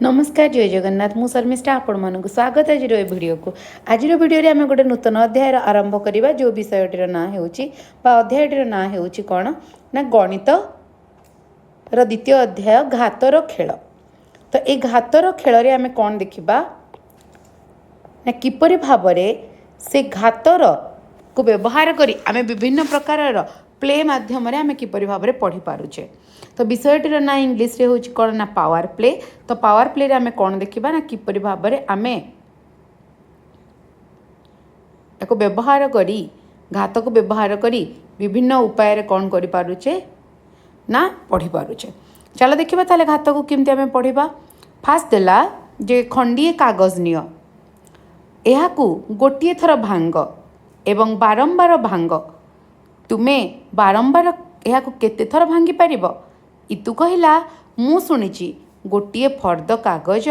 नमस्कार जय जगन्नाथ मु शर्मिष्ठा आपण मानक स्वागत आज भिडियो को आज भिडियो आम गोटे नूतन अध्याय आरंभ करवा जो विषयटीर ना अध्यायटीर ना कौन ना गणित द्वितीय अध्याय घातर खेल। तो ये घातर खेल आम कौन देखा ना किपरि भाव से घातर को व्यवहार करी आम विभिन्न प्रकार प्ले माध्यम आम किपरि भाव पढ़ी पारुचे। तो विषयटीर ना इंग्लीश रे होची कौन ना पावर प्ले। तो पावर प्ले रे आम कौन देखा ना किपरि भाव आम ताको व्यवहार करी घात को व्यवहार करी विभिन्न उपाय कौन करि पारुचे ना पढ़ी पारुचे। चलो देखिबा ताले घात को केमती आम पढ़िबा। फास्ट देला जे खंडीए कागज नियो एहाकू गोटिए थर भांग एवं बारंबार भांग तुमे बारंबार एहाकू केते थर भांगी पारिबो। इतु कहिला मु शुणिची गोटिए फर्द कागज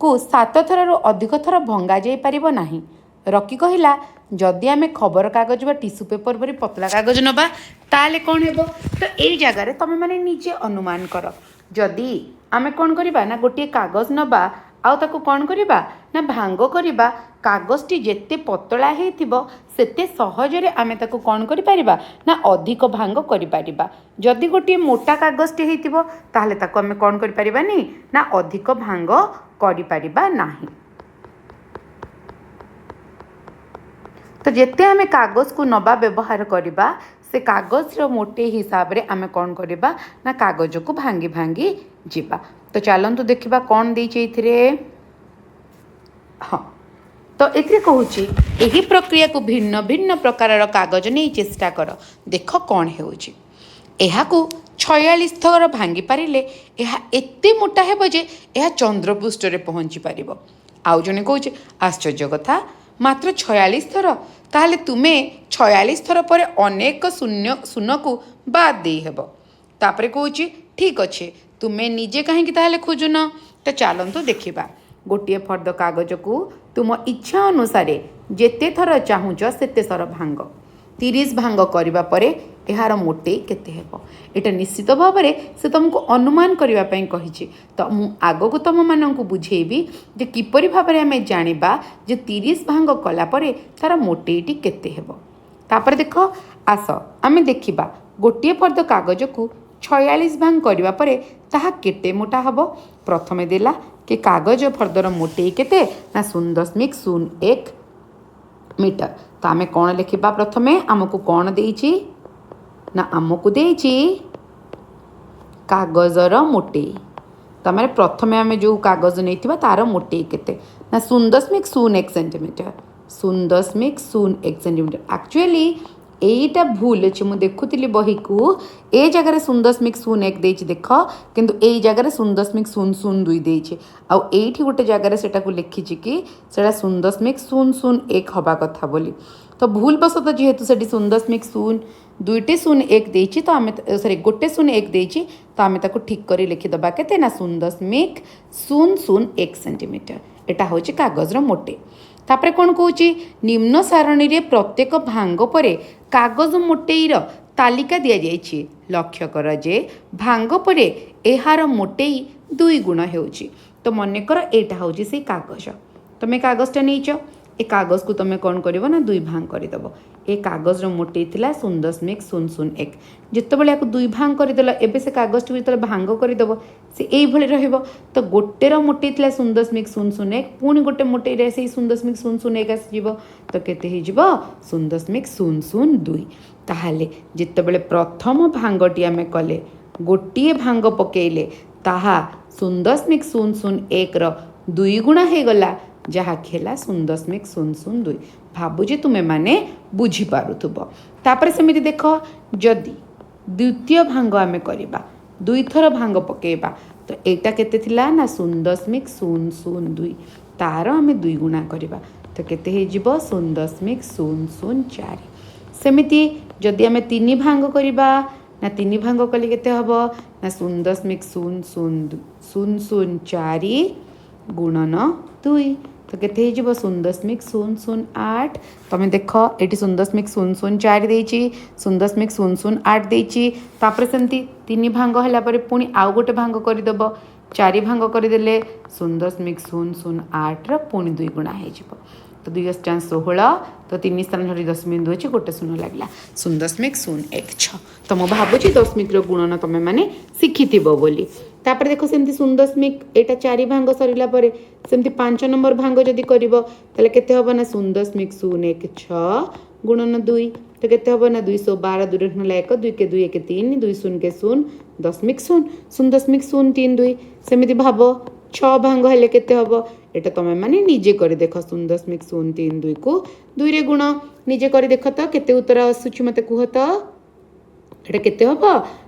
को 7 थर अधिक थर भंगा जाई पारिबो नाही। रकी कहिला जदि आमे खबर कागज बा टिश्यू पेपर परी पतला कागज नबा ताले कौन हेबो। तो एई जगह रे तमे माने निजे अनुमान कर जदि आमे कौन करिबा ना गोटिए कागज नबा आउ ताकू कौन करिबा ना भांग करिबा कागजटी जेते पतला हेथिबो सेते सहजरे आमे ताकू कौन करि परिबा ना अधिक भांग करि परिबा। जदि गोटिए मोटा कागजटी हेथिबो ताहले ताकू आमे कौन करि परिबानी ना अधिक भांग करि परिबा नाही। तो जेते आमे कागज को नबा व्यवहार करिबा से कागज रो मोटे हिसाब रे आमे कौन करिबा ना कागज को भांगी भांगी जिबा। तो चलंतु देखिबा कौन देइछे इथिरे। हाँ तो एथिरे कहूची एही प्रक्रिया को भिन्न भिन्न प्रकार कागज नहीं चेष्टा कर देख कौन हेउची। एहाकू 46 थर भांगी पारिले एहा एते मोटा हेबो जे एहा चंद्रपृष्ठ रे पहुंची पारिबो। आउ जने कहूचे आश्चर्य कथा मात्र 46 थर ताहले तुमे 46 थर पर अनेक शून्य को बाद दे हेबो। तापरे कहूची ठीक अच्छे तुमे निजे कहीं ताहले खोजुन। तो चलंतु देखिबा गोटिए फर्द कागज को तुम इच्छा अनुसार जेते थर चाहूच सेते थर भांग 30 भांग करबा परे एहार मोटे केते हेबो। एटा निश्चित भाव से तुमको अनुमान करबा पई कहिछि। तो मु आगो को तुम माननकु बुझेबी जे किपरि भाव आमे जानिबा जे 30 भांग कला परे तार मोटेटी केते हेबो। तापर देखो आस आमे देखिबा गोटिए फर्द कागज को 46 भांग करबा परे ताहा केते मोटा हबो। प्रथमे देला कि कागज फर्दर मोटे केते ना 0.01 मीटर। तो आमे कौन लिखिबा प्रथमे आमको कौन देइछि ना आमको देइछि कागजर मोटे। तो माने प्रथमे आमे जो कागज नैथिबा तार मोटे केते ना 0.01 सेंटीमीटर 0.01 सेंटीमीटर। एक्चुअली एटा भूल अच्छे मुझे देखुली बही को ए जगह 0.01 देछि देख किंतु ए जगह 0.002 देछि आउ एठी गोटे जगह सेटा को लिखी कि सेटा 0.001 हवा कथा बोली। तो भूल बसत जेहेतु सेठी 0.02 देछि तो आमे सॉरी 1 देछि तो आमे ताको ठीक करी लिखि दबा केते ना 0.001 सेंटीमीटर। एटा होछि कागज रो मोटे। तापरे कौन कहूची निम्न सारणी रे प्रत्येक भांग परे कागज मोटेईर तालिका दिया जाइछि। लक्ष्य कर जे भांग परे एहार मोटेई 2 गुण हेउची। तो मन कर एटा होची से कागज तमे कागजटा नैचो ए कागज को तमे कौन करिवो ना 2 भांग करिदबो। ए कागज रो मोटेई थिला 0.001 जेतेबेले याको 2 भांग करिदेल एबे से कागज टी जेतेबेले भांग करिदबो से एई भली रहिबो। तो गोटे रो मोटेई थिला 0.001 पुणी गोटे मोटेई रे से 0.001 आसीजिवो। तो केते हे जिवो 0.002। ताहाले जेतेबेले प्रथम भांगटी आमे कले गोटिए भांग पकेइले ताहा 0.001 रो 2 गुणा हे गला जहा खेला 0.002। भाबुजे तुमे माने बुझी पारुथुबो। तापर सेमिति देख जदि द्वितीय भांग आमे करिबा 2 थर भांग पकेबा तो एटा केते थिला ना 0.002 तार आमे 2 गुणा करिबा तो केते हे जिवो 0.004। सेमिति जदि आमे 3 भांग करिबा ना 3 भांग कले केते हबो ना 0.004 गुणन 2 तो केते हे जिवो 0.008। तमे देख एटी 0.004 देइछि 0.008 देइछि। तापर सेमती 3 भांग हला परे पुणी आउ गोटे भांग करिदबो चारि भांग करदेले 0.008 पुणी 2 गुणा हो तो 2 × 16 तो 3 स्थान छड़ी 10.2 अच्छे गोटे 0 लगे 0.016 तो मुझे भावुँ दशमिक गुणन तुम मैंने शिखि बोली तापर देख सेमती 0.1 चारि भांग सरला सेमती 5 नंबर भांग जदि कर केते हम ना 0.016 गुणन 2 तो केते हम ना 212 2 1 2 के 2 1 3 2 0 के 0 0.0 0.032 सेमती भाव 6 भांग हेले केते हम एटा तुम मैंने निजे कर देख 0.032 को 2 रे गुण निजे कर देख तो केते उत्तर आसूची मते कुह तो एटा केते हम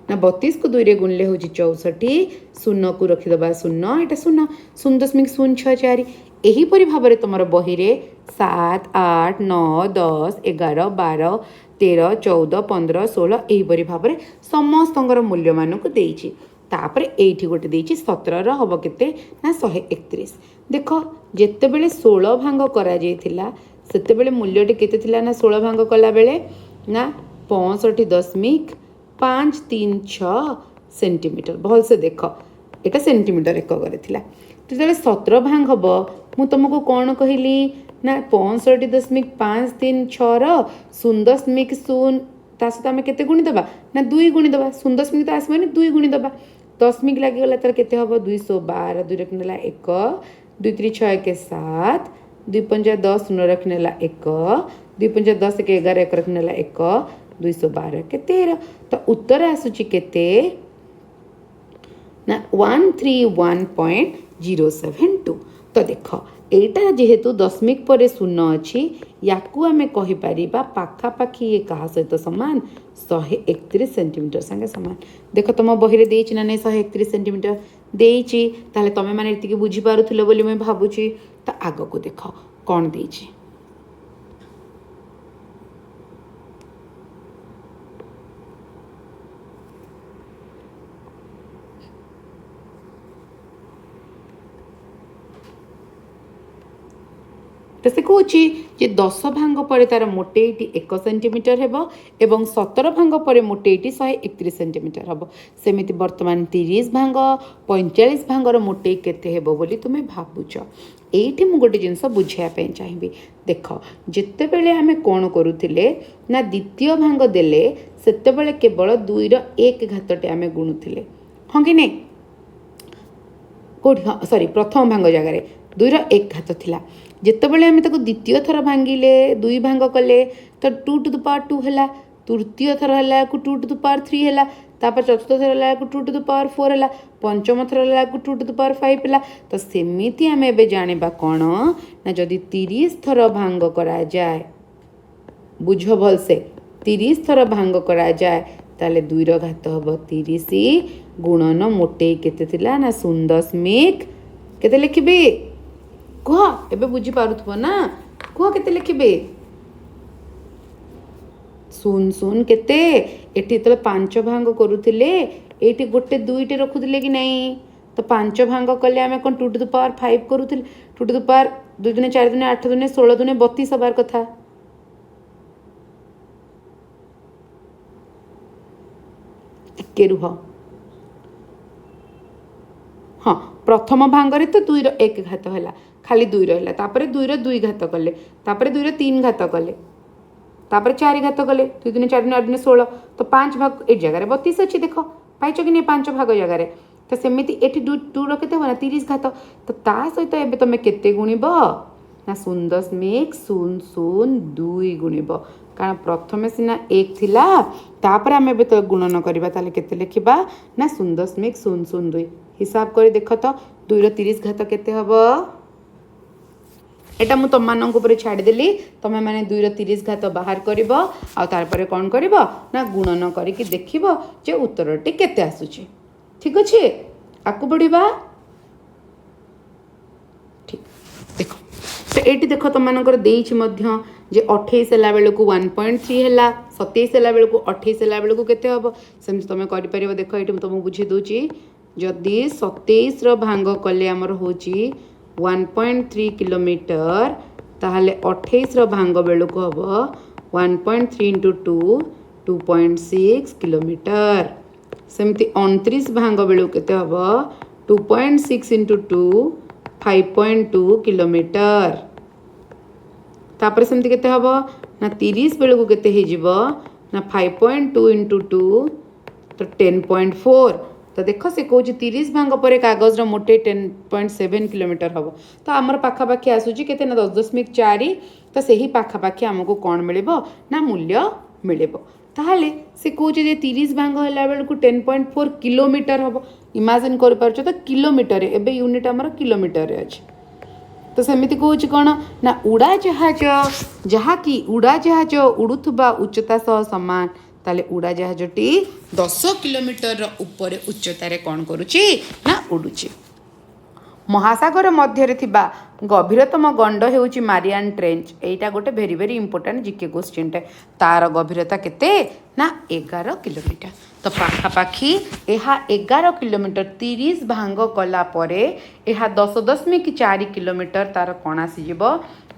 ना 32 को 2 रे गुणले हो 64 शून्य को रखिदबा 0 एटा 0 0.064 एहीपरि भाव तुम बही रे 7 8 9 10 11 12 13 14 15 16 एहीपरि भाव समस्त मूल्य मान को देइछि तापर एठी गोटे देइछि 17 हम केते ना 131 देख जेते बेले 16 भांग करा जाइथिला सेते बेले मूल्यटी केते थिला ना 16 भांग कला बेले ना 65.536 सेंटीमीटर भल से देख एटा सेंटीमीटर एक थिला तो जब 17 भांग हम मु तुमको कौन कहली ना 65.536 0.0 ता सहित आम के गुणी दबा ना 2 गुणी दबा 0.0 तो आसमानी 2 गुणी दबा दशमिक लगिगला तार केते हम 212 2 रखनेला 1 2 3 6 1 7 2 5 10 0 रखनेला 1 2 5 10 1 11 1 रखनेला 1 212 के 13 तो उत्तर आसुची केते ना 131.072 तो देख एटा जेहेतु दशमिक पर शून्य अच्छी या आम कहीपर पाखापाखि ये क्या सहित सामान 131 सेंटीमीटर संगे सामान देख तुम बही ना नहीं 131 सेंटीमीटर देती तुम मैंने बुझीपारुल बोली मुझे भावुची तो आग को देख कौन देती तो से कौन जे 10 भांग पर तार मोटेटी 1 सेंटीमीटर हेबो एवं 17 भांग पर मोटेटी 131 सेंटीमीटर हेबो सेमिति वर्तमान 30 भांग 45 भांगर मोटे केते हेबो बोली तुमे भाबुच एठी मु गोटे जिनस बुझाया पे चाहिबी देख जेते बेले हमें कोन करूथिले ना द्वितीय भांग देले सेते बेले केवल 2 रो 1 घातटे हमें गुणुथिले हां कि नै कोठी सॉरी प्रथम भांग जगह 2 रो 1 घात थिला जितेबाला आम द्वितीय थर भांगिले 2 भांग कले तो 2 टू द पावर 2 है तृतीय थर है 2 टू द पावर 3 है तापर चतुर्थ थर है 2 टू द पावर 4 है पंचम थर है 2 टू द पावर 5 है तो सेमिति आम ए जाना कौन ना जदि 30 थर भांग करा जाए बुझ भल से 30 थर भांग करा जाए ताले 2 रो घात हम 30 गुणन मोटे केते थिला ना 0.0 केते लिखिबे कह एबे बुझी पारुथबो ना कह केते लिखिबे 0 केते एठी तले 5 भांग करूथिले एठी गोटे 2 रखुथिले कि नहीं तो 5 भांग कले आमे कोन 2 टू द पावर 5 करूथिले 2 टू द पावर 2 दुने 4 दुने 8 दुने 16 दुने 32 हबार कथा टिके रुह हाँ प्रथम भांगरे तो 2 रो 1 घात है खाली 2 रहा तापर 2 रो 2 घात कले तापर 2 रो 3 घात कले तापर 4 घात कले 2 दिन 4 दिन 8 दिन 16 तो 5 भाग ए जगह 32 अच्छी देख पाइच कि नहीं 5 भाग जगह तो सेमती एठी 2 रखते हो ना 30 घात तो ता सहित एबे तुम केते गुणिब ना 0.002 गुणिब कारण प्रथम सीना 1 थिला तापर आम ए तो गुणन करबा ताले केते लिखिबा ना 0.002 हिसाब कर देख तो 2 रो 30 घात केते हबो एटा मु तुम मानक ऊपर छाड़देली तुम मैंने 2 रो 30 घात बाहर करिब आ तार परे कोन करिब ना गुणन करिकी देखिब जे उत्तरटी केते आसुची ठीक अछि आकु बढ़िबा ठीक देखो तो एटी देखो तुम मानकर देइछि मध्य जे 28 हैला बेल को 1.3 हैला 27 हैला बेल को 28 हैला बेल को केते हबो सेम तुम करि परिबो देखो एटी तुम बुझी दोची जदि 27 रो भांग कले हमर होची 1.3 किलोमीटर ताहले 28 रो भांग बेल को हबो 1.3 इंटू 2 2.6 किलोमीटर सेमती 29 भांग बेल केते हबो 2.6 इंटू 2 5.2 किलोमीटर तापर सेमती केते हबो ना 30 बेल को केते हे जीवो ना 5.2 इंटू 2 तो 10.4 तो देख से कौन 30 भांग पर कागज मोटे 10.7 किलोमीटर हम तो आमर पाखापाखि आसूची केते ना 10.4 तो सही पाखापाखि आमको कौन मिल ना मूल्य मिल ताहले से कौच 30 भांग है बेलू 10.4 किलोमीटर हम इमाजिन कर पार्छ तो किलोमीटर एबे यूनिट आमर किलोमीटर अच्छे तो सेमती कौच कौन ना उड़ाजाहाज जहाँकि उड़ाजाहाज उड़ुथुबा उच्चता सह समान ताले उड़ाजाहाजटी 10 किलोमीटर ऊपर उच्चतार कौन करुच्ची ना उड़ुची महासागर मध्य थिबा गभीरतम गंड हेउची मारियान ट्रेंच एटा गोटे भेरी भेरी इंपोर्टेंट जीके क्वेश्चन टे तार गभीरता केते ना 11 किलोमीटर तो पाखापाखि यह 11 किलोमीटर 30 भांग कला परे यह 10.4 किलोमीटर तार कौन आसीजिब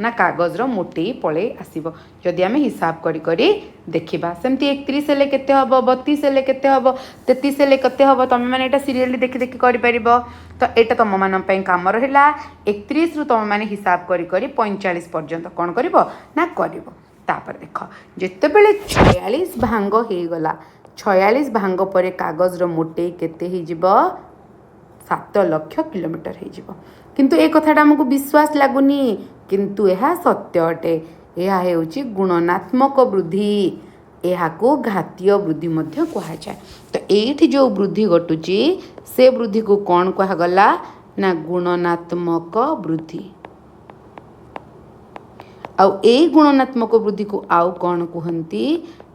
ना कागज मोटे पड़े आसब जदि आम हिसाब करी करी देखा सेमती 31 हेले केते हबो 32 हेले केते हबो 33 हेले केते हबो तुम मैंने एटा सीरियली देखि देखि करि परिबो तो एटा तुम मान काम रहा 31 रु तुम मैंने हिसाब करी करी 45 पर्यंत कौन करिबो ना करिबो तापर देख जिते बेले 46 भांग हो गला 46 भांग पर कागज मोटे केते ही जीव 7 लाख किलोमीटर हो जीव किंतु ए कथाटा हमको विश्वास लगुनी किंतु यह सत्य अटे यह हेउची गुणनात्मक वृद्धि यह को घातीय वृद्धि मध्य कहा जाए तो एठी जो वृद्धि घटुची से वृद्धि को कौन कहगला ना गुणनात्मक वृद्धि आउ ए गुणनात्मक वृद्धि को आउ कौन कहती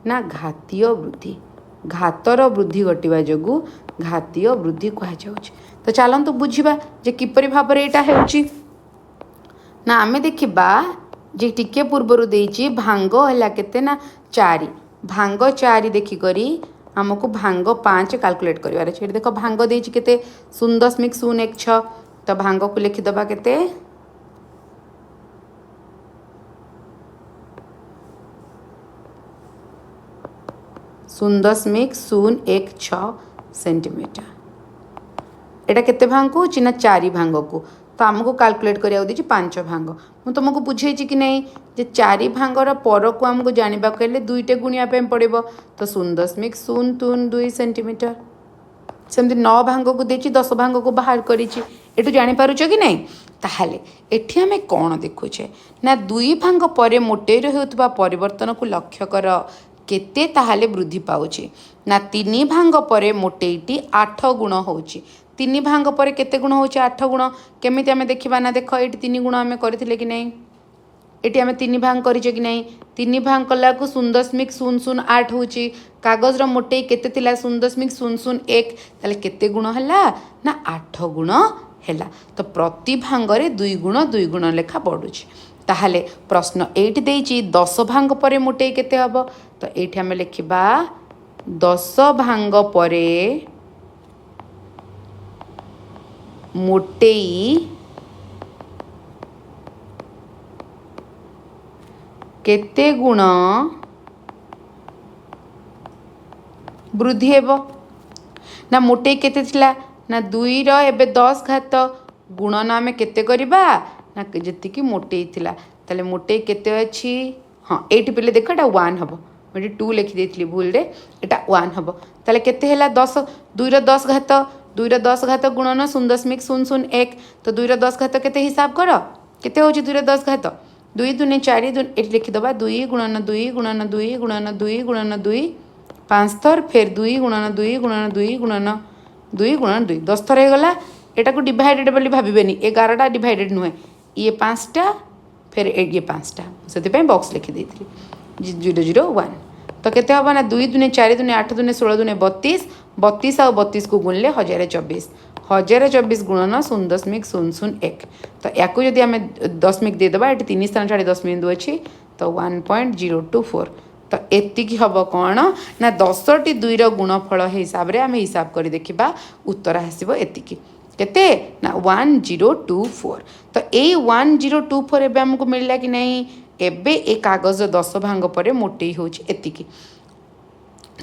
ना घातीय वृद्धि घातर वृद्धि घटवा जोगु घातीय वृद्धि कह तो चलतु बुझा जे किपरि भाव एटा हेउची ना आमे देखिबा जे टिके पूर्वर देइची भांग हला केते ना 4 भांग 4 देखि करी हमको भांग 5 कैलकुलेट करिवार अछि देख भांग देइची केते 0.016 तो भांग को लिखि दबा केते 0.016 सेंटीमीटर एटा केते भांग को ना 4 भांग को तो आमको कैलकुलेट करिया देछि 5 भांग मु तुमको बुझेछि कि नहीं जे 4 भांगर पर को हमको जानिबा कहले दुईटे गुणिया पे पड़िबो तो 0.032 सेंटीमीटर सेमती 9 भांग को देछि 10 भांग को बाहर करिछि एटु जानि पारुछ कि नहीं ताहले एठी हमें कोन देखुछे ना 2 भांग परे मोटेर हेउतबा परिवर्तन को लक्ष्य कर केते ताहले वृद्धि पाउछि ना 3 भांग परे मोटेइटी 8 गुण होउछि 3 भांग पर केते गुण होउछि 8 गुण केमिति आमे देखिबा ना देख एटी 3 गुण आमे करथिले कि नहीं एटी आमे 3 भांग करिछे कि नहीं 3 भांग कला को 0.008 होउछि कागज रो मोटे केते थिला 0.001 ताले केते गुण हला ना 8 गुण हला तो प्रति भांग रे 2 गुण लेखा पडुछि ताहले प्रश्न एटी देइछि 10 भांग परे मोटे केते हबो तो एठी आमे लिखिबा 10 भांग परे मोटेई केते गुण वृद्धि हेबो ना मोटेई केते थिला ना 2 रो एबे 10 घात गुणन आमे केते करिबा ना जति कि मोटेई थिला ताले मोटेई केते अछि हां एठी पहिले देखो एटा 1 हबो मैं 2 लिखि देथिली भूल रे एटा 1 हबो ताले केते हेला 10 2 रो 10 घात 2 रो 10 घात गुणन 0.001 तो 2 रो 10 घात केते हिसाब कर केते होची 2 रो 10 घात 2 दुने 4 एठी लिखि दबा 2 गुणन 2 गुणन 2 गुणन 2 गुणन 2 5 थर फिर 2 गुणन 2 गुणन 2 गुणन 2 गुणन 2 10 थर हे गला एटा को डिवाइडेड बोली भाबिबेनी 11 टा डिवाइडेड नुहे ये 5 टा फिर ये 5 टा सेति पे बॉक्स लिखि देथिली 001 तो केते हबा ना 2 दुने 4 दुने 8 दुने 16 दुने 32 32 और 32 को गुणले 1024 गुणन 0.001 तो या जदि आम दशमिक देदेबा ये 3 स्थान छाड़ी 10 बिंदु अच्छी तो 1.024 तो एतिकी हम कौन ना 10टी 2 गुणफल हिसाब से आम हिसाब कर देखा उत्तर आसब एतिकी केते ना 1024 तो ये 1024 एबे हमको मिलला कि नहीं एबे ए कागज 10 भांग पर मोटे होची एतिकी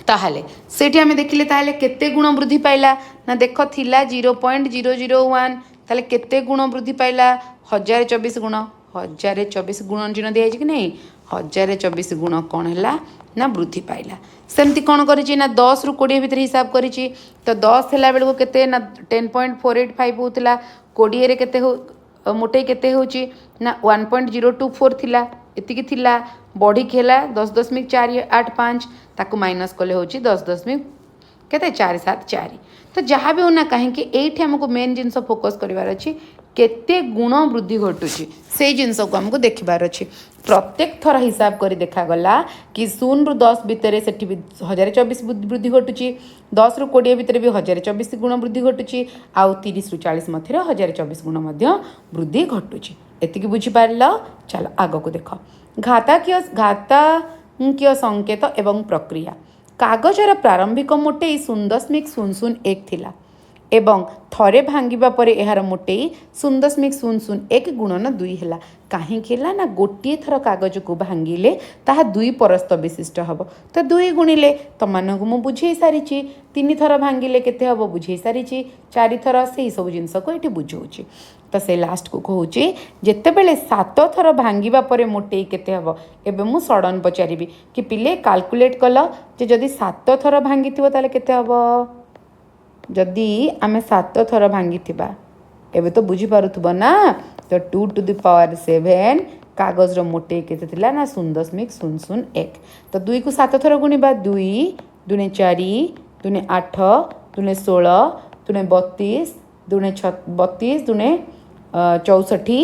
ताहले सेठी आमे देखिले ताहले केते गुण वृद्धि पाइला ना देख थिला 0.001 ताहले केते गुण वृद्धि पाइला 1024 गुण 1024 गुण चिन्ह दिया कि नहीं 1024 गुण कौन है ना वृद्धि पाइला सेमती कौन करी ना 10 रु 20 भितर हिसाब करी तो 10 थेला बेलको केते ना 10.485 होतला 20 रे केते हो मोटे केते होची ना 1.024 थिला एतिकी थिला बढ़ी खेला 10.485 ताकू माइनस कले होची 10 केते 474 तो जहाँ भी होना कहीं एठी हमको मेन जिनस फोकस करिवार अछि केते गुण वृद्धि घटुची से जिनस को हमको देखिबार अछि प्रत्येक थर हिसाब करी देखा गला कि 0 रु 10 भितर सेठी 1024 वृद्धि घटुची 10 रु 20 भितर भी 1024 गुण वृद्धि घटुची आउ 30 रु 40 मध्य 1024 गुण मध्य वृद्धि घटुची एतिकी बुझी पारल चलो आगो को देख घातांकीय संकेत एवं प्रक्रिया कागजर प्रारंभिक मोटेई 0.001 थिला एवं थरे भांगिबा परे एहार मोटेई 0.001 गुणन 2 हैला कहीं ना गोटे थर कागज को भांगिले ताहा 2 परस्त विशिष्ट हब तो 2 गुणिले तमनकु मु बुझे सारी 3 थर भांगिले केते हब बुझे सारी 4 थर से सब जिनस को एठी बुझौची तो से लास्ट को कहूची जेते बेले 7 थर भांगिबा परे मोटेई केते हब एबे मु सडन पचारिबी कि पिले कैलकुलेट कल जे जदी 7 थर भांगिथिबो ताले केते हब जदि आमे 7 थर भांगिथिबा एबे तो बुझी पारुथबो ना तो 2 टू द पावर 7 कागज रो मोटे केते थिला ना 0.001 तो 2 को 7 थर गुणिबा 2 दुने 4 दुने 8 दुने 16 दुने 32 दुने 32 दुने 64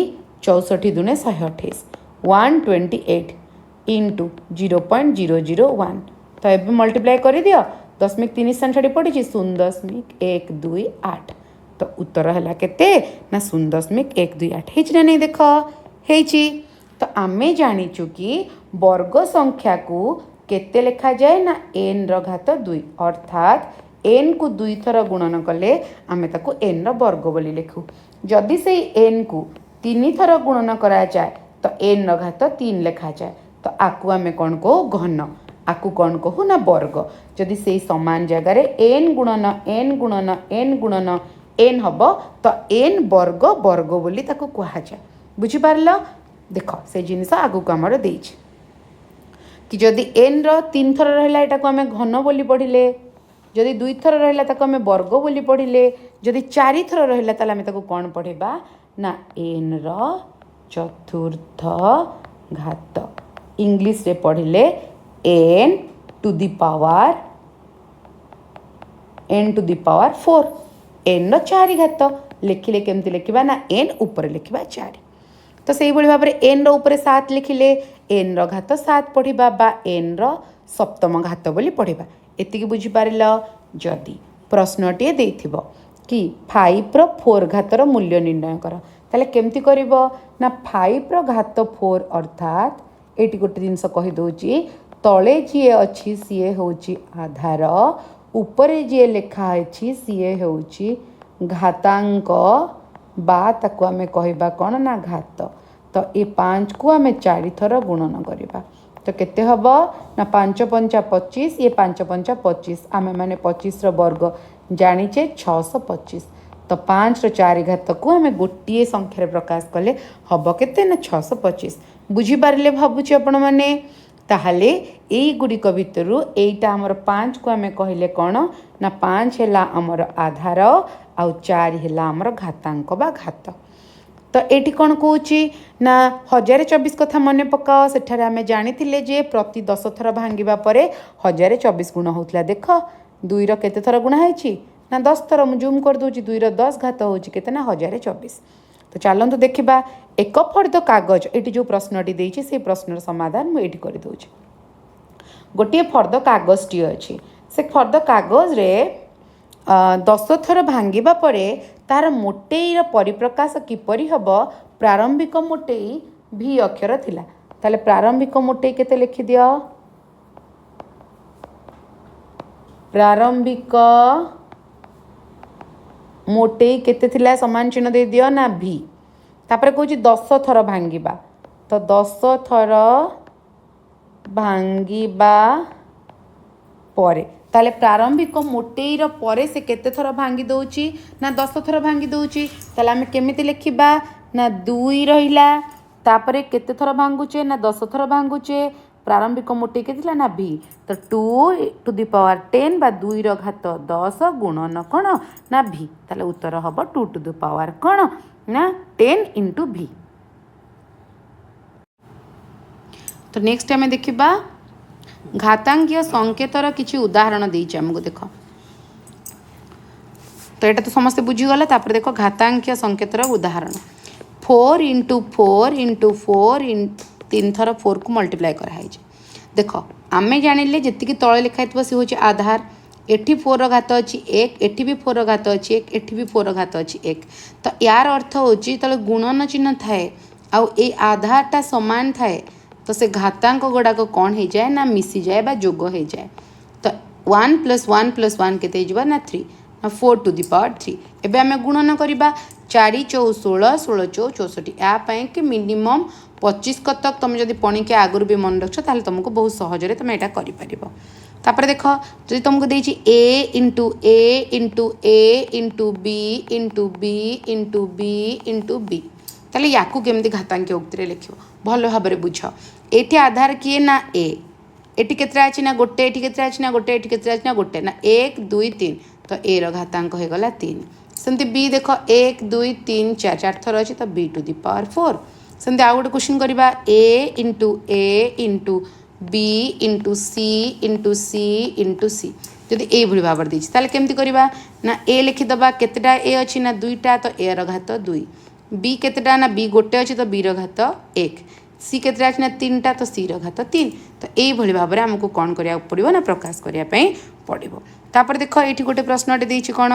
64 दुने 128 128 इंटू 0.001 तो एबे मल्टीप्लाई कर दियो 10.3 स्थान छाड़ी पड़ी 0.128 तो उत्तर है केते ना 0.128 हेछि ना नहीं देख हेछि तो आमे जानिचु कि वर्ग संख्या को केते लिखा जाए ना n रो घात 2 अर्थात n को 2 थर गुणन कले आमे ताको n रो वर्ग बोली लिखु जदि से n को 3 थर गुणन करा जाए तो n रो घात 3 लिखा जाए तो आकु आमे कोन को घन आकु कौन कहू ना वर्ग जदि से समान जगार n गुणन n गुणन n गुणन n हम तो n वर्ग वर्ग बोली ताको कहा जाए बुझी पारल देख से जिनिस आगु को हमर देइछ कि जदि n रो 3 थर रहला एटा को हमें घन बोली पढ़िले जदि 2 थर रहला ताको हमें वर्ग बोली पढ़िले जदि 4 थर रहला ताले हमें ताको कोन पढ़ेबा ना n रो चतुर्थ घात इंग्लिश रे पढ़िले n to the power 4 n रो 4 घात लिखिले केमती लिखिबा ना n ऊपर लिखिबा 4 तो सेही भली भाबरे n रो ऊपर 7 लिखिले n रो घात 7 पढ़िबा बा n रो सप्तम घात बोली पढ़िबा एतिकी बुझी पारिल जदि प्रश्नटी देथिबो कि 5 रो 4 घात रो मूल्य निर्णय कर ताले केमती करिवो ना 5 रो घात 4 अर्थात एटी गोटे जिनस कहि दोची तले जी अच्छी सी होची आधार उपरे जी लेखा अच्छी सी होची घातांक बा ताकू आमे कहबा कोन ना घात तो ये 5 को आमे 4 थर गुणन करिबा तो केते हबो ना 5 पंचा 25 ये 5 पंचा 25 आमे माने 25 रो वर्ग जानिचे 625 तो 5 रो 4 घात को आमे गोटिए संख्या रे प्रकाश कले हबो केते ना 625 बुझी पारिले भाबुची आपण माने ताहले एई गुड़िक भितरु एइटा हमर 5 को आमे कहले कोन ना 5 हैला हमर आधार आउ 4 हैला हमर घातांक बा घात तो एठी कोन कहूची ना 1024 कथा मने पकाओ सेठारे आमे जानिथिले जे प्रति 10 थर भांगिबा परे 1024 गुण होतला देख 2 रो केते थर गुण हैची ना 10 थर मु जूम कर दोची 2 रो 10 घात होची केते ना 1024 तो चलंतु देखिबा एक फर्द कागज एटी जो प्रश्नटी देइछि से प्रश्नर समाधान मु एटी करि दोछि गोटे फर्द कागज टी अछि से फर्द कागज रे 10 थर भांगिबा परे तार मोटेई रो परिप्रकाश किपरि हबो प्रारंभिक मोटेई भी अक्षर थिला ताले प्रारंभिक मोटेई केते लिखि दियो प्रारंभिक मोटेई केते थिला समान चिन्ह दे दियो ना भी तापर कहूँ 10 थर भांगिबा तो 10 थर भांगिबा ପରେ ताले प्रारंभिक मोटेईर परे से केते थर भांगी दउची ना 10 थर भांगी दउची ताले आमे केमिति लेखिबा ना 2 रहिला तापरे केते थर भांगुचे ना 10 थर भांगुचे प्रारंभिक मोटेई के थिला ना भी तो 2 टू द पावर 10 बा 2 रो घात 10 गुणन कोण ना भी ताले उत्तर हबो 2 टू द पावर कोण ना 10 इंटू भी। तो नेक्स्ट आम देखा घातांकीय संकेतर किसी उदाहरण देछि आमको देख तो यहाँ तो समस्ते बुझीगला तापर देख घातांकीय संकेतर उदाहरण 4 इंटू 4 तीन थर 4 को मल्टीप्लाई कराई देख आम जानिले जी तले लिखाई सी हूँ आधार एठी 4 रो घात अच्छी 1 एठी भी 4 रो घात अच्छी 1 एठी भी 4 रो घात अच्छी 1 तो यार अर्थ होची तले गुणन चिन्ह थाए आउ ए आधारटा समान थाए तो से घातांक गुड़ाक कौन हो जाए ना मिसी जाए बा जोग हो जाए तो 1 + 1 + 1 केते हो ना 3 ना 4 टू द पावर 3 एबे आमे गुणन करबा 4 × 16 16 × 64 या पई कि मिनिमम 25 तक तुम जदि पणिके आगुर भी मन रख ताले तुमको बहुत सहजरे तुम एटा करि परिबो। तापर देख जदि तुमको देछि a into a into a into b into b into b into b ताले याकू केमती घातांकीय उक्ति लिखिबो भल भाव बुझ एठी आधार किए ना ए एठी केतरा अछि ना गोटे एठी केतरा अछि ना गोटे एठी केतरा अछि ना गोटे ना 1 2 3 तो ए रो घातांक हो गला 3 सेमती बी देख 1 2 3 4 4 थर अछि तो b टू द पावर 4 सेमती आ गोटे क्वेश्चन करबा a into b into c into c into c जदि ए भली भाव देछि ताले केमती करबा ना a लिखि दबा केतेटा a अछि ना दुईटा तो a रो घात 2 बी केतेटा ना बी गोटे अच्छी तो बी रो घात 1 सी केतेटा अच्छी ना 3टा तो सी रो घात 3 तो यही भाव में आमको कौन करा पड़ो ना प्रकाश करने पड़ो। तापर देख ये गोटे प्रश्नटे देछि कौन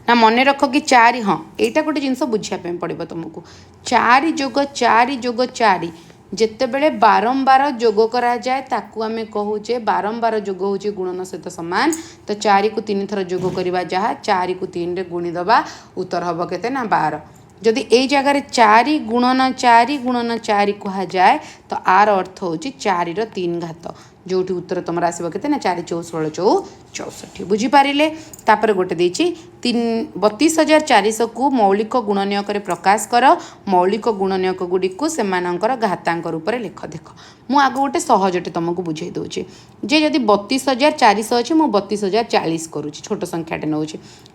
ना मन रख कि 4 हाँ यहाँ गोटे जिनस बुझापी पड़ो तुमको 4 जोग 4 जोग 4 जितेबले बारंबार जोग कराए ताकू आम कहूचे बारंबार जोग होची गुणन सहित सामान तो 4 को 3 थर जोग करवा जहाँ 4 को 3 रे गुणीदबा उत्तर हम केते ना 12 जदि यही जगार 4 गुणन 4 कह जाए तो आर अर्थ होची 4 रो 3 घात जो उत्तर तुम आसो के 4 × 16 = 64 बुझीपारे। तापर गोटे देछि 32,400 को मौलिक गुणनीयक प्रकाश कर मौलिक गुणनीयक गुड़ी को सेमानंकर घातांक रूप में लिख देख मु आग गोटे सहजटे तुमको बुझे दूचे जे जदि 32,400 अच्छे मुझे 32,040 करुँच छोट संख्याटे नौ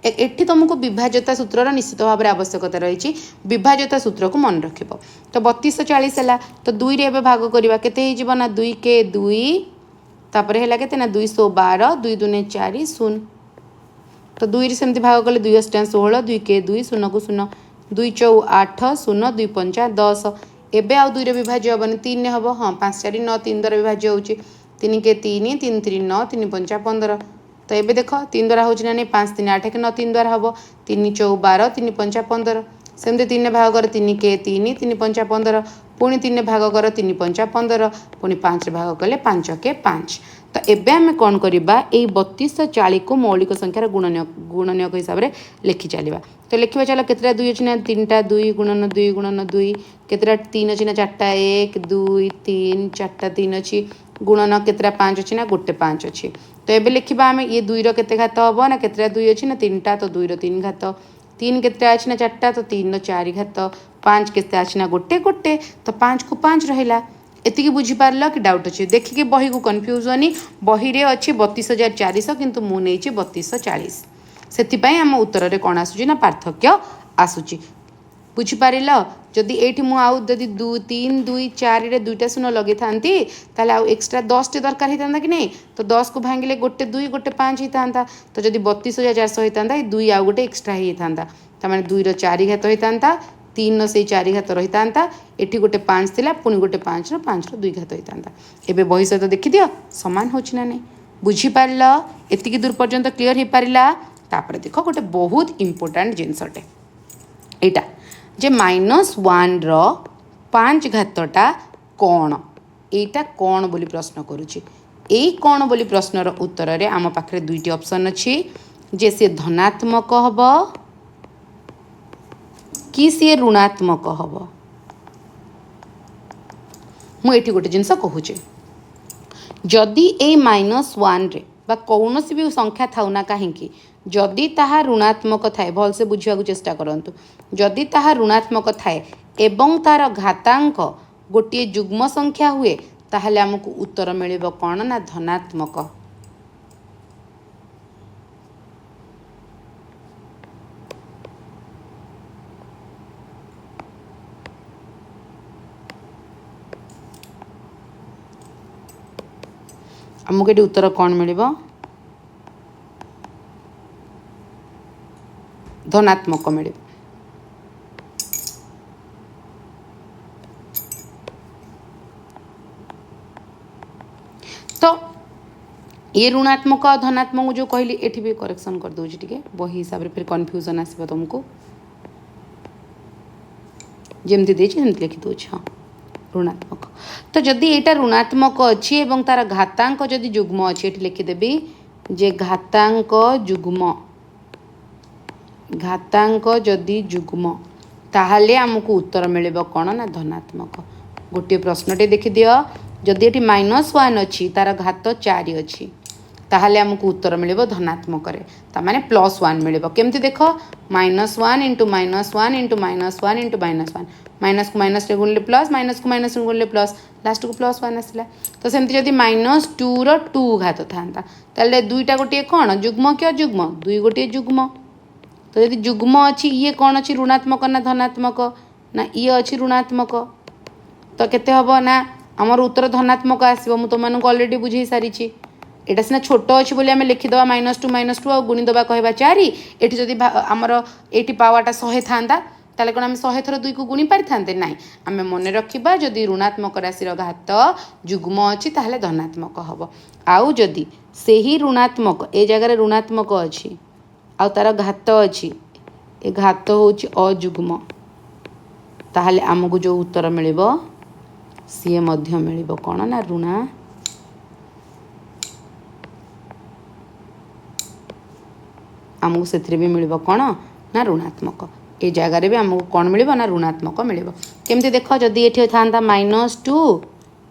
एठी तुमको विभाज्यता सूत्र निश्चित भाव में आवश्यकता रही विभाज्यता सूत्र को मन रख तो 32,040 है तो 2 रे भाग करवा केते ना 2 के 2 तापर है के ना 212 2 दूने 4 0 तो 2 रे सेमती भाग कले 2 × 16 2 के 2 0 को 0 2 × 4 8 0 2 × 5 10 एबे आउ 2 रे विभाज्य हेबनी 3 रे हबो हाँ 5 4 9 3 द्वारा विभाज्य होची 3 के 3 3 3 9 3 5 15 तो एबे देख 3 द्वारा होची ना 5 3 8 के 9 3 द्वारा हबो 3 × 4 12 3 5 15 सेमती 3 भाग कर 3 के 3 3 5 15 पुणी 3 भाग कर 3 5 15 पुणी 5 भाग कले 5 के 5 तो एबे आमे कौन करबा ए 3240 को मौलिक संख्यार गुणनीयक हिसाब से लिखि चलवा तो लिखा चलो केतटा 2 अछि ना 3टा 2 गुणन 2 गुणन 2 केतटा 3 अछि ना 4टा 1 2 3 4टा 3 अछि गुणन केतटा 5 अछि ना गोटे 5 अछि तो एबे लिखिबा आमे ये 2 रो केते घात हबो ना केतटा 2 अछि ना 3टा तो 2 रो 3 घात 3 केतटा अछि ना 4टा तो 3 रो 4 घात 5 केते अछि ना गोटे गोटे तो 5 को 5 रहिला एति बुझीपार कि डाउट अच्छे देखिए बही को कन्फ्यूज होनी बही रे अच्छी 32,400 किंतु मु नहीं 3240 से आम उत्तर रे कौन आसूची ना पार्थक्य आसूची बुझीपार जदि ये मुझे 2 3 2 4 रे 2टा शून्य लगे था आउ एक्सट्रा 10 टे दरकार होता कि नहीं तो 10 को भांगिले गोटे 2 गोटे 5 होता तो जदि 32,400 होता 2 आउ गोटे एक्सट्रा होता तमें 2 रो 4 घात होता 3 से 4 घात रही था एटी गोटे 5 थिला पुणी गोटे 5 रो 2 घात होता एबे बही सहित देखी दियो समान होची ना नहीं बुझीपार एतिकी दूर पर्यंत क्लीयर हो पारा तापर देख गोटे बहुत इंपोर्टेंट जिनसटे एटा जे -1 रो 5 घातटा कौन एटा कौन बोली प्रश्न करुची ए कौन बोली प्रश्नर उत्तर रे आम पाखरे 2टी ऑप्शन अच्छी जे से धनात्मक हब कि सी ऋणात्मक हम मुझे गोटे जिनस कहूचे जदि ए -1 रे बा कौन भी संख्या थाउ ना कहीं जदि ताहा ऋणात्मक थाए भलसे बुझा चेष्टा करंतु जदि ताहा ऋणात्मक थाए एवं तार घातांक गोटे जुग्म संख्या हुए ताहले हमको उत्तर मिलिबो कौन ना धनात्मक। हमको ये उत्तर कौन मिलिबो धनात्मक मिलिबो। तो ये ऋणात्मक और धनात्मक जो कहली एठी भी करेक्शन कर दूची टिके बही हिसाब रे फिर कंफ्यूजन आसीबो तुमको जेमती देछि सेमती लिखि दोछ। हाँ ऋणात्मक तो जदि एटा ऋणात्मक अछि एवं तार घातांक जदि जुग्म अछि एठी लिखि देबी जे घातांक जदि जुग्म ताहले हमको उत्तर मिलिबो कोन ना धनात्मक। गोटे प्रश्नटे देखि दियो जदि एठी -1 अछि तार घात 4 अछि ताहले हमको उत्तर मिलिबो धनात्मक रे ता माने +1 मिलिबो केमती देखो -1 इंटू -1 इंटू -1 इंटू -1 माइनस को माइनस रे गुणले प्लस माइनस को माइनस रे गुणले प्लस लास्ट को +1 आसला। तो सेमती जदि -2 रो 2 घात थांता ताले दुईटा गोटे कोन जुग्म कि अजुग्म दुई गोटे जुग्म। तो यदि जुग्म अच्छी ये कौन अच्छी ऋणात्मक ना धनात्मक ना ये अच्छी ऋणात्मक तो केते हबो ना आमर उत्तर धनात्मक आसीबो। मु तुमको ऑलरेडी बुझे सारी एटा सिना छोट अच्छी बोली आम लिखिदेवा -2 आ गुणीदेवा कहवा 4 एटी जदि आमर एटी पावाटा 100 था ताले कौन आम 100 थर 2 को गुणी पारि थांते ना आम मन रखा जदि ऋणात्मक राशि घात जुग्म अच्छी ताहले धनात्मक हम आउ जदि से ही ऋणात्मक ए जगार ऋणात्मक अच्छी आ तार घात अच्छी ए घात हूँ अजुग्म ताहले आमको जो उत्तर मिलिबो सी मध्य मिलिबो कौन ना ऋणा आमको से भी मिलिबो कौन ना ऋणात्मक ए जगार भी आमको कौन मिलिबो ना ऋणात्मक मिलिबो। केमती देख जदि एठी थांता -2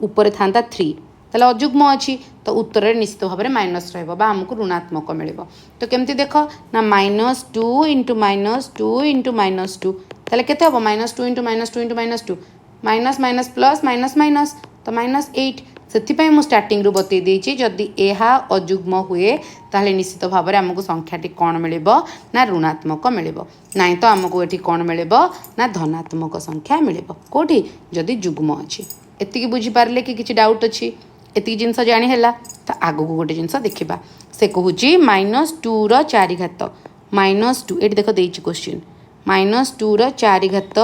ऊपर थांता 3 ताले अजुग्म अच्छी तो उत्तर निश्चित भाव में माइनस रहा आमको ऋणात्मक मिलिबो। तो केमती देख ना -2 इंटू -2 इंटू -2 ताले केते हबो -2 into -2 into -2 minus minus plus minus minus तो -8 से मु स्टार्टिंग रु बतई देछि जदि एहा अजुग्म हुए ताहले निश्चित भाव में आमको संख्याटी कौन मिलिबो ना ऋणात्मक मिलिबो नाई तो आमको एठी कौन मिलिबो ना धनात्मक संख्या मिलिबो कोठी जदि जुग्म अछि। एतिकी बुझी पारले कि किछि डाउट अछि एतिकी जिनस जानी हैला तो आगो को गोटे जिनस देखिबा से कहूची -2 रो 4 घात -2 एठी देखो देछि क्वेश्चन -2 रो 4 घात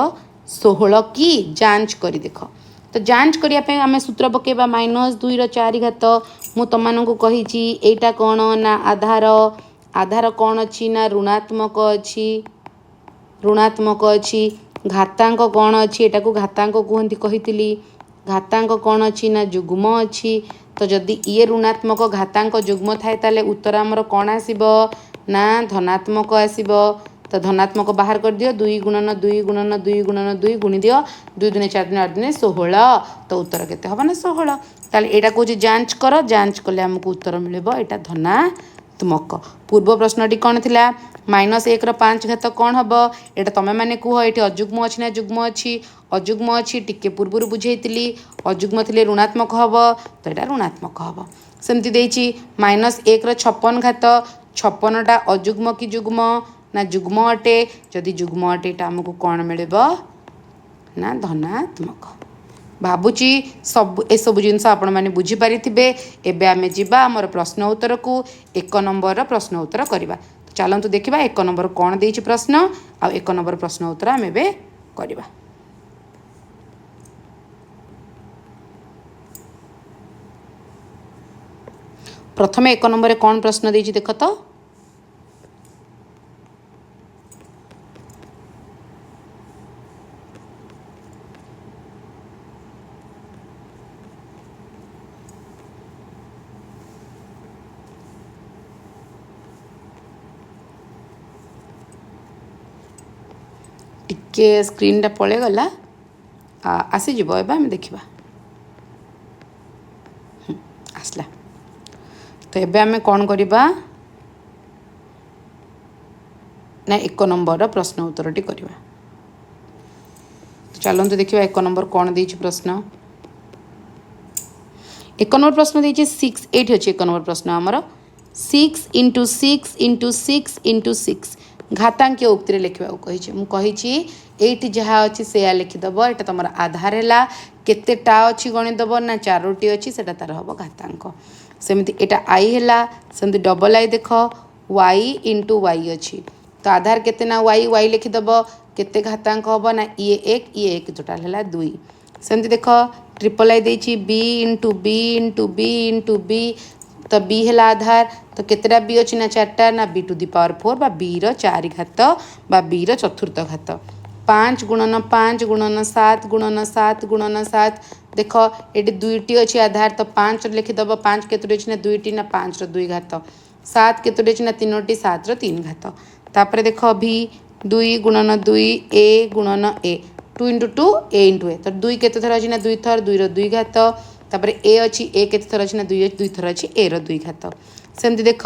16 की जांच करी देखो। तो जांच करिया आम सूत्र पकेबा -2 रो 4 घात मु तुमको कही एटा कौन ना आधार आधार कौन अच्छी ना ऋणात्मक अच्छी घातांक कौन अच्छी एटा को घातांक कहती कही घातांक कौन अच्छी ना जुग्म अच्छी। तो जदि ये ऋणात्मक घातांक जुग्म थाए ताले उत्तर आमर कौन आसीबो ना धनात्मक आसीबो। तो धनात्मक बाहर कर दियो 2 गुणन 2 गुणन 2 गुणन 2 गुणी दियो 2 दुने 4 दुने 8 दुने 16 तो उत्तर केते हबो ना 16 ताले एटा को जांच कर जांच कले हमको उत्तर मिलिबो एटा धनात्मक। पूर्व प्रश्नटी कौन थिला -1 रो 5 घात कौन हबो एटा तमे माने कुह एटी अजुग्म अछि ना जुग्म अछि टिके पूर्व बुझेइतिली अजुग्म थिले ऋणात्मक हबो तो एटा ऋणात्मक हबो। सेमति देछि -1 रो 56 घात 56 टा अजुग्म कि जुग्म ना जुग्म अटे जदि जुग्म अटे आमको कौन मिलिबो ना धनात्मक। भावुची सब ए सब जिनस आपण माने बुझी पारिथिबे। एबे आमे जिबा हमर प्रश्न उत्तर को 1 नंबर प्रश्न उत्तर करबा। चलंतु देखिबा 1 नंबर कौन देछि प्रश्न आ 1 नंबर प्रश्न उत्तर आमे बे करबा। प्रथमे 1 नंबर कौन प्रश्न देछि देख तो टिके स्क्रीन टा पळे गला आसी जीवो एबा हम देखिबा आसला तो एबे आमे कौन करबा ना 1 नंबर प्रश्न उत्तरटी करबा। तो चलନ୍ତୁ देखिबा 1 नंबर कौन देछि प्रश्न। 1 नंबर प्रश्न देछि 6 8 अछि 1 नंबर प्रश्न हमर 6 × 6 × 6 × 6 घातांकीय उक्ति लिखा कही मु कही एटी जहाँ अच्छी से लिखिदेव यहाँ तुम आधार है केतेटा अच्छी गणिदेव ना 4टी अच्छी से तार हम घातांक सेमती एटा आई है सेमती डबल आई देख वाई इंटू वाई अच्छी तो आधार केते ना वाई वाई लिखिदेव केते घातांक हम ना ये 1 टोटाल है 2 सेमती देख ट्रिपल आई देछि B into B into B into B तो बी है आधार तो केतेटा बी अच्छी ना 4टा ना बी टू दी पावर 4 बा बी रो 4 घात बा बी रो चतुर्थ घात 5 गुणन 5 गुणन 7 गुणन 7 गुणन 7 देख ये 2टी अच्छी आधार तो 5 लिखिदेव 5 केतोटी अच्छी ना 2टी ना 5 रो 2 घात 7 केतोटी अच्छी ना 3टी 7 रो 3 घात तापर देख भी 2 गुणन 2 ए गुणन ए 2 × 2 ए × ए तो 2 केते थर अच्छी ना 2 थर 2 रो 2 घात तापर ए अच्छी ए केते थर अच्छी ना 2 थर अच्छी ए रो 2 घात सेमती देख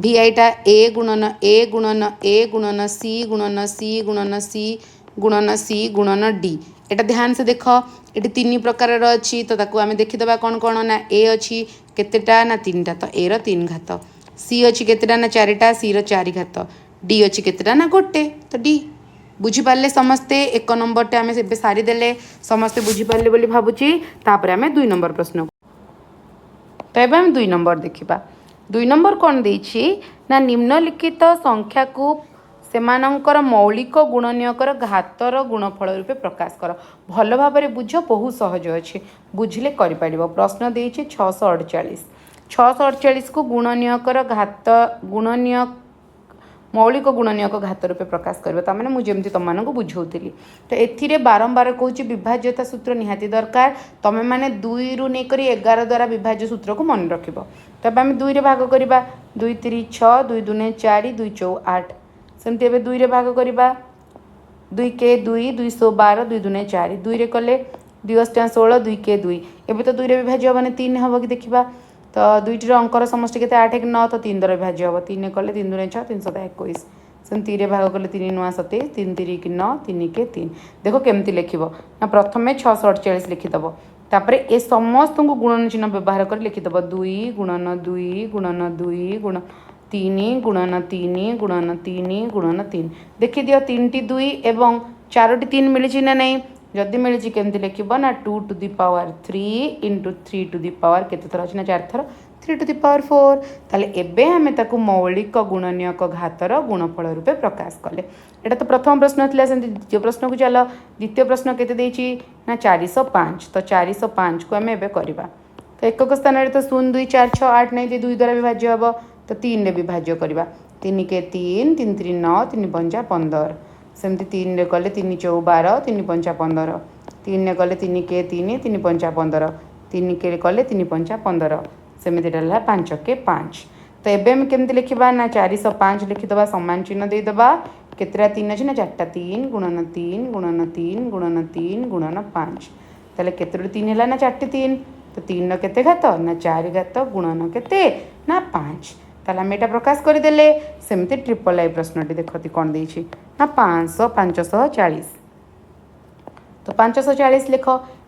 भी आईटा ए गुणन ए गुणन ए गुणन सी गुणन सी गुणन सी गुणन सी गुणन डी एटा ध्यान से देख ये 3 प्रकार अच्छी तो ताकू आम देखीदे कौन कौन ना ए अच्छी केतेटा ना 3टा तो ए रो 3 घात सी अच्छी केतेटा ना 4टा सी रो 4 घात डी अच्छी केतेटा ना 1 तो डी बुझीपारे समस्ते 1 नंबरटे आम से सारीदे समस्ते बुझीपारे बोली भावुची तापर आम 2 नंबर प्रश्न तो ये आम 2 नंबर देखा 2 नंबर कौन देछि ना निम्नलिखित संख्या को सेमानंकर मौलिक गुणनीयकर घातर गुणफल रूपे प्रकाश कर भल भाव बुझ बहुत सहज अच्छे बुझिले कर प्रश्न देछि 648 648 को गुणनीयकर घात गुणनीय मौलिक गुणनीयक घात रूपे प्रकाश कर ताने मुझे तुम को बुझाऊली तो ए बारंबार कहूँ विभाज्यता सूत्र निहाती दरकार तुम मैंने 2 रु नहीं 11 द्वारा विभाज्य सूत्र को मन रख तब आम 2 रे भाग करवा 2 3 6 2 2 4 2 4 8 सेमती 2 रे भाग करवा 2 के 2 212 2 2 4 2 रे कले 2 8 16 2 के 2 एवं तो 2 रे विभाज्य हम 3 हम कि देखा तो 2टी अंकर समष्टि के 8 9 तो 3 द्वारा विभाज्य हम 3 कले 3 2 6 3 7 21 से 3 रे भाग कले 3 9 27 3 3 की 9 3 के 3 देखो केमती लिख ना प्रथम 648 लिखिदेव तापर ए समस्त को गुणन चिन्ह व्यवहार कर लिखिदेव 2 गुणन 2 गुणन 2 गुण 3 गुणन 3 गुणन 3 गुणन 3 देखी दियो 3टी 2 एवं 4टी 3 मिली ना नहीं जदि मिली केमती लिख ना 2 to the power 3 into 3 to the power केते थर अच्छी ना 4 थर 3 टू दी पावर 4 ताले एबे हमें ताकू मौलिक गुणनीयक घातर गुणफल रूपे प्रकाश कले एटा तो प्रथम प्रश्न थिला सेमती द्वितीय प्रश्न को चलो द्वितीय प्रश्न केते देछि ना 405 तो 405 को हमें एबे करबा तो एकक स्थान रे तो 0 2 4 6 8 नहीं 2 द्वारा विभाज्य हबो तो 3 रे विभाज्य करबा 3 के 3 3 3 9 3 5 15 सेमती 3 रे कले 3 4 12 3 5 15 3 रे कले 3 के 3 3 5 15 3 के कले 3 5 15 सेमती रहा 5 के 5 तो एबे हम केमती लिखा ना 405 लिखिदेवा सामान चिन्ह देदेबा केतरा 3 अच्छी ना 4टा 3 गुणन 3 गुणन 3 गुणन 3 गुणन 5 ताले केतोटी 3 है ना 4टी 3 तो 3 रो केते घात ना 4 घात गुणन केते ना 5 ताले हम एटा प्रकाश करदेले सेमती ट्रिपल आई प्रश्नटी देखती कौन देछि ना 500 540 तो 540 लिख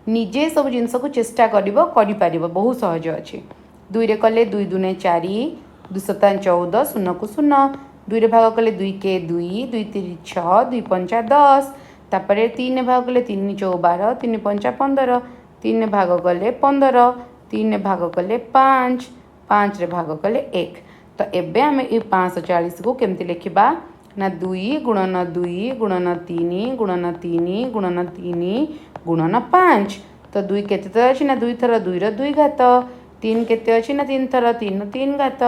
निजे सब जिनस को चेष्टा कर बहुत सहज अच्छे 2 रे कले 2 2 4 2 7 14 0 को 0 2 रे भाग कले 2 के 2 2 3 6 2 5 10 तापर 3 भाग कले 3 4 12 3 5 15 3 भाग कले 15 3 भाग कले 5 5 रे भाग कले 1 तो एबे आम ये 540 को केमती लिखा ना 2 गुणन 2 गुणन 3 गुणन 3 गुणन 3 गुणन 5 तो 2 केते अच्छी ना 2 थर 2 रो 2 घात 3 केते अच्छी ना 3 थर 3 3 घात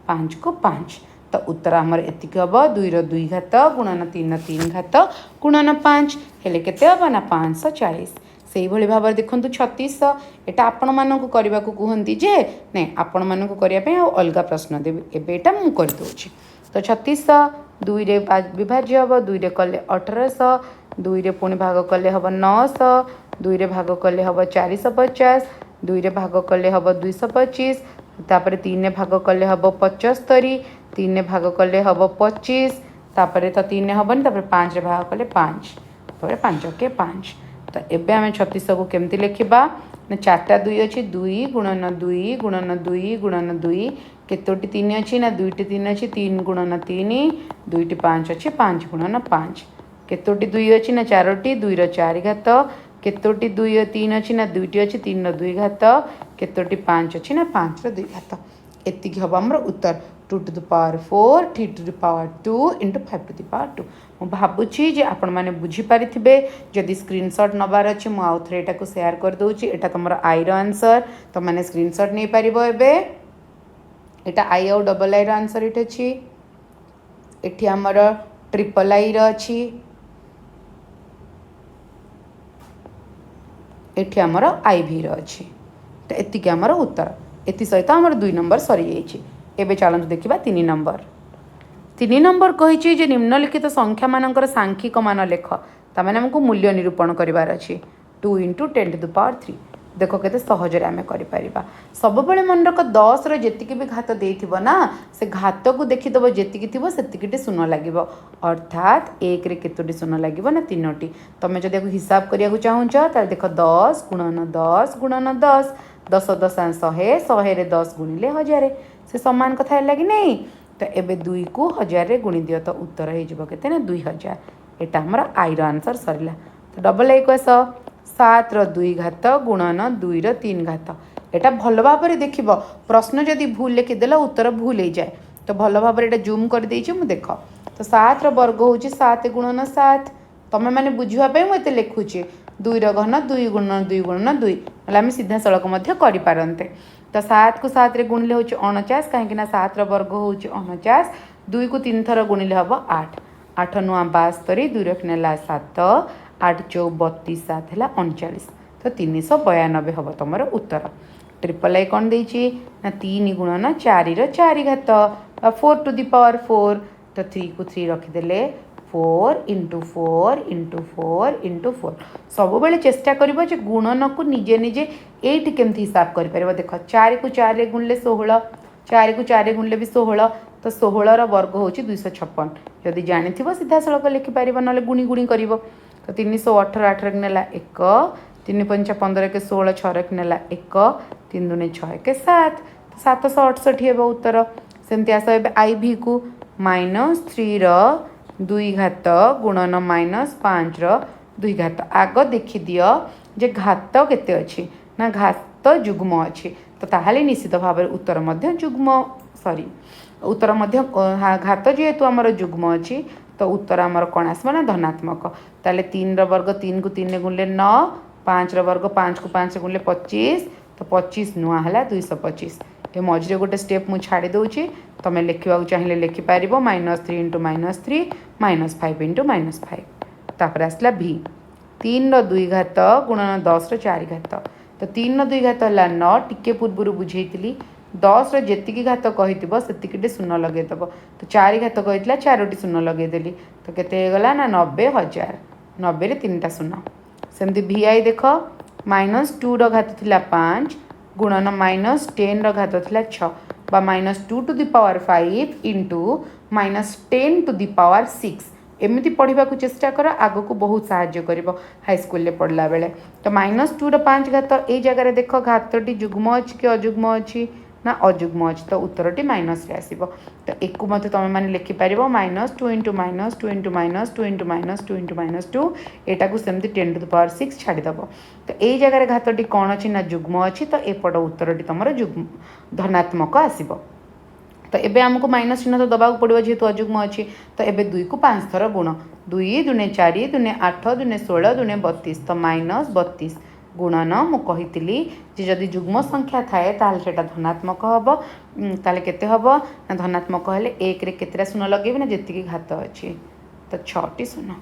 5 को 5 तो उत्तर आमर एतिक हम 2 रो 2 घात गुणन 3 3 घात गुणन 5 हेले केते हम ना 540 से भाई भाव में देखो 3600 यहाँ आपण मानक करने को कहती जे नहीं आपण मानक करने अलग प्रश्न देवी एबेटा मु करदे तो 3600 2 रे विभाज्य हम 2 रे कले 1800 2 रे पुणी भाग कले हम 900 2 रे भाग कले हम 450 2 रे भाग कले हम 225 तापर 3 भाग कले हम 75, 3 भाग कले हम 25, तापर तो 3 हेनी तापर 5 भाग कले 5, तापर 5 के 5। तो एबे आम 36 को केमती लिखा ना 4टा 2 अच्छी 2 गुणन 2 गुणन 2 गुणन 2 केतोटी 3 अच्छी ना 2टी 3 अच्छी 3 गुणन 3 2टी 5 अच्छी 5 गुणन 5 केतोटी 2 अच्छी ना 4टी 2 रो 4 घात केतोटी 2 3 अच्छी ना 2टी अच्छी 3 रो 2 घात केतोटी 5 अच्छी ना 5 रो 2 घात एति हम आम उत्तर 2 to the power 4 3 to the power 2 into 5 to the power 2। मु भावुची जे आपण माने बुझी पारिथिबे जदि स्क्रीनशॉट नबार अछि मु आउ थरे एटा को शेयर कर दोउची एटा तमरो आई रो आंसर तो माने स्क्रीनशॉट नै पारिबो एबे एटा आई और डबल आई रो आंसर एटा अछि एठी हमरो ट्रिपल आई रो अछि एठी हमरो आई भी रो अछि तो एति के हमरो उत्तर एति सहित हमरो 2 नंबर सरी जाइछि। एबे चलंतु देखिबा 3 नंबर 3 नंबर कहिछि जे निम्नलिखित संख्या मानकर सांख्यिक मान लेख तामाने हमको मूल्य निरूपण करिवार अछि 2 into 10 to the power 3 देखो केते सहज रे आमे करि परिबा सब बेले मन रख 10 रे जेतिकी भी घात देथिबो ना से घात को देखि दबो जेतिकी थिबो सेतिकीटे शून्य लागिबो अर्थात 1 रे केतोटी शून्य लागिबो ना 3टी तमे जदि हिसाब करिया को चाहूछ त देखो 10 गुणन 10 गुणन 10 10 10 100 100 रे 10 गुणिले 1000 से समान कथा लगी नहीं तो एबे 2 को 1000 रे गुणी दियो तो उत्तर हो जिवो केते ना 2000 एटा हमरा आई रो आंसर सरला तो डबल आई क्वेस 7 रो 2 घात गुणन 2 रो 3 घात एटा भल भाव रे देखिबो प्रश्न जदि भूल लिखि देला उत्तर भूल हो जाए तो भल भाव रे एटा जूम कर देइछि मु देखो तो 7 रो वर्ग होछि 7 गुणन 7 तमे माने बुझिवा पे मु एते लिखुछि 2 रो घन 2 गुणन 2 गुणन 2 मतलब आम सीधा सड़क मध्य करि पारंते तो 7 को 7 रे गुणिले होछि 49 कहीं ना 7 रो वर्ग होछि 49 2 को 3 थर गुणिले हबो 8 8 नुआ 72 2 रखनेला 7 8 चौ 32 7 है 39 तो 392 हम तुम उत्तर ट्रिपल आई कौन देछि ना 3 गुणन 4 रो 4 घात 4 टू दी पावर 4 तो 3 को 3 रखिदेले 4 into 4 into 4 into 4 सब बेले चेष्टा करिबो जे गुणन को निजे निजे एठी केमथि हिसाब करि परबो देखो 4 को 4 रे गुणले 16 4 को 4 रे गुणले भी 16 तो 16 रो वर्ग होछि 256 यदि जानिथिबो सीधा सळक लिखि परिबो नले गुणी गुणी करिवो तो 318 8 रे नेला 1 3 5 15 के 16 6 रे नेला 1 3 दुने 6 के 7 768 हेबो उत्तर सेमति आसो एबे आई भी को -3 रो 2 घात गुणन -5 रो 2 घात आग देखि दियो जे घात केते अछि ना घात जुग्म अछि तो ताहाले निश्चित भाव उत्तर मध्य जुग्म सॉरी उत्तर मध्य घात जेहेतु आमर जुग्म अछि तो उत्तर आमर कोन आसबो ना धनात्मक ताले 3 रो वर्ग 3 को 3 ने गुणले 9 5 रो वर्ग 5 को 5 से गुणले 25 तो 25 नुआ हला 225 ए मझरे गोटे स्टेप मु छाड़ी दउची तमे लिखिबा चाहिए लिखिपार -3 इंटू -3 -5 इंटू -5 तापर आसला भी 3 रो 2 घात गुणन 10 रो 4 घात तो 3 रो 2 घात है 9 टिके पूर्वर बुझेइतिली 10 रो जेतिकी घात कहिथिबो सेतिकीटे शून्य लगे दबो तो 4 घात कहितला 4टी शून्य लगे देली तो केते गला ना 90000 90 रे 3टा शून्य सेमती भी आई देखो -2 रो घात थिला 5 गुणन -10 रो घात थिला 6 बा -2 to the power 5 into -10 to the power 6 एमती पढ़ा को चेष्टा कर आग को बहुत साहाय्य कर हाईस्कल पढ़ला बेले तो -2 रो 5 घात ये जगह देख घातटी जुग्म अच्छी कि अजुग्म अच्छी ना अजुग्म अच्छी तो उत्तरटी माइनस रे आसीबो तो एक मत तुम मैंने लिखिपार -2 इंटू -2 इंटू -2 इंटू -2 इंटू -2 एटा को सेमती 10 टू द पावर 6 छाड़ीदेव तो यही जगह घातटी कौन अच्छी ना जुग्म अच्छी तो एपट उत्तरटी तुम जुग्म धनात्मक आसीबो तो एबे हमको माइनस चिन्ह तो दबाक पड़ो जेहेतु अजुग्म अच्छी तो एबे 2 को 5 थर गुण 2 दुने 4 दुने 8 दुने 16 दुने 32 तो -32 गुणन मु कहितिली जे जदि जुग्म संख्या थाए ताल सेटा धनात्मक हबो ताले केते हबो ना धनात्मक हेले 1 रे केतेरा शून्य लगेबी ना जेतिकी घात अछि तो 6टी शून्य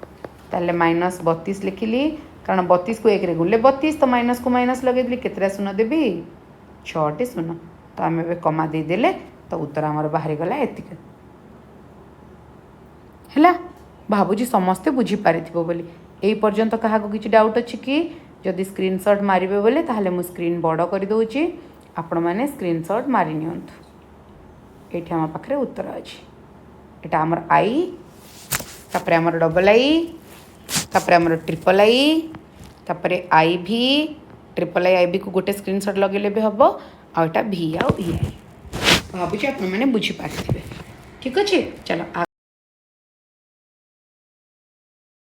ताले -32 लिखिली कारण 32 को 1 रे गुणले 32 तो माइनस को माइनस लगेबली केतेरा शून्य देबी 6टी शून्य तो आमे बे कमा दे देले तो उत्तर आमर बाहरी गला एतिक हैला भाबुजी समस्ते बुझी पारिथिबो बोली एई पर्यंत काहा को किछि डाउट अछि कि जदि स्क्रीनशॉट मारिबे बोले ताहले मु स्क्रीन बड़ कर दोउची आपण मैंने स्क्रीनशॉट मारी नियंतु ये आम पाखे उत्तर अच्छी यहाँ आमर आई तापर आमर डबल आई तापर आमर ट्रिपल आई तापर आई भी ट्रिपल आई भी को गोटे स्क्रीनशॉट लगे भी हम आटा भी आई भावुँ आप मैंने बुझीपारे ठीक अच्छे चलो।